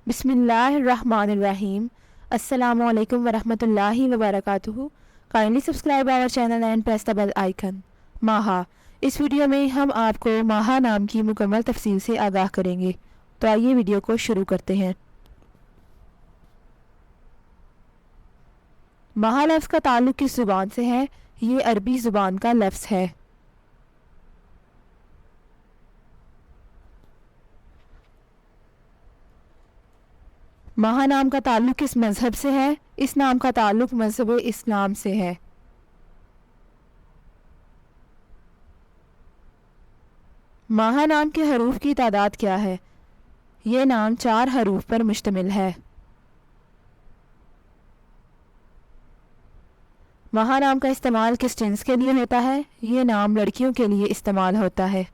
Bismillahirrahmanirrahim. Assalamu alaikum wa rahmatullahi wa barakatuhu. Kindly subscribe our channel and press the bell icon. माहा, इस video में हम आपको माहा नाम की मुकम्मल तफसील से आगाह करेंगे। तो आइए वीडियो को शुरू करते हैं। माहा लफ्ज़ का ताल्लुक़ किस ज़ुबान से है? ये अरबी ज़ुबान का लफ्ज़ है। माहा नाम का ताल्लुक़ किस मज़हब से है? इस नाम का ताल्लुक़ मज़हब इस्लाम से है। माहा नाम के हरूफ की तादाद क्या है? ये नाम 4 हरूफ पर मुश्तमिल है। माहा नाम का इस्तेमाल किस जिन्स के लिए होता है? ये नाम लड़कियों के लिए इस्तेमाल होता है।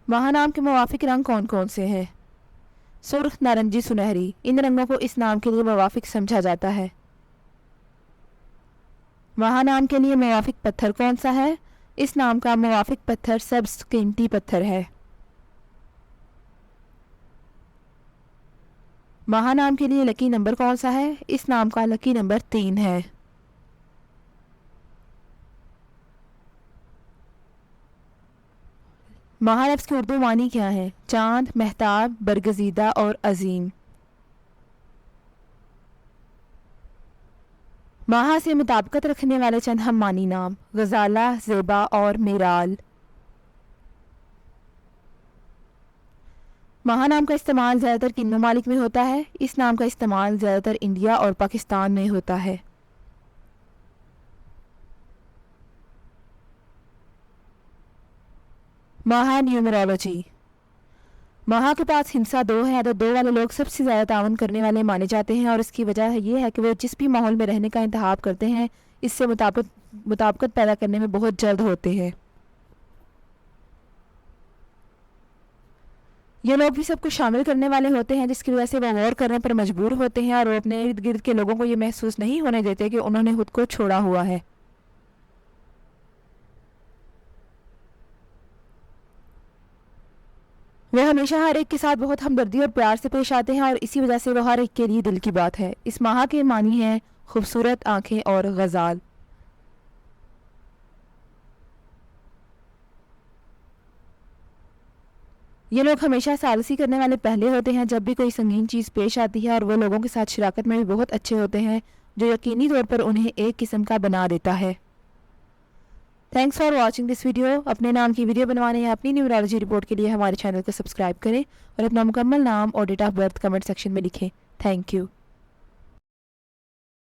माहा नाम के मुवाफिक रंग कौन कौन से हैं? सुर्ख, नारंगी, सुनहरी। इन रंगों को इस नाम के लिए मुवाफिक समझा जाता है। माहा नाम के लिए मुवाफिक पत्थर कौन सा है? इस नाम का मुवाफिक पत्थर सब्ज़ कीमती पत्थर है। माहा नाम के लिए लकी नंबर कौन सा है? इस नाम का लकी नंबर 3 है। माहा लफ्ज़ की उर्दू मानी क्या है? चाँद, महताब, बरगज़ीदा और अजीम। माहा से मुताबिकत रखने वाले चंद हम मानी नाम: गज़ाला, ज़ेबा और मिराल। माहा नाम का इस्तेमाल ज़्यादातर किन ममालिक में होता है? इस नाम का इस्तेमाल ज़्यादातर इंडिया और पाकिस्तान में होता है। माहा न्यूमरोलॉजी। माहा के पास हिंसा 2 है, तो 2 वाले लोग सबसे ज़्यादा तावन करने वाले माने जाते हैं और इसकी वजह यह है कि वे जिस भी माहौल में रहने का इंतखाब करते हैं इससे मुताबिकत पैदा करने में बहुत जल्द होते हैं। ये लोग भी सब कुछ शामिल करने वाले होते हैं, जिसकी वजह से वो गौर करने पर मजबूर होते हैं और वो अपने इर्द गिर्द के लोगों को ये महसूस नहीं होने देते कि उन्होंने खुद को छोड़ा हुआ है। वो हमेशा हर एक के साथ बहुत हमदर्दी और प्यार से पेश आते हैं और इसी वजह से वो हर एक के लिए दिल की बात है। इस माहा के मानी हैं खूबसूरत आँखें और गज़ाल। ये लोग हमेशा सालसी करने वाले पहले होते हैं जब भी कोई संगीन चीज़ पेश आती है और वो लोगों के साथ शराकत में भी बहुत अच्छे होते हैं, जो यकीनी तौर पर उन्हें एक किस्म का बना देता है। Thanks for watching this video. अपने नाम की वीडियो बनवाने या अपनी न्यूमरोलॉजी रिपोर्ट के लिए हमारे चैनल को सब्सक्राइब करें और अपना मुकम्मल नाम और date of birth comment section में लिखें। Thank you.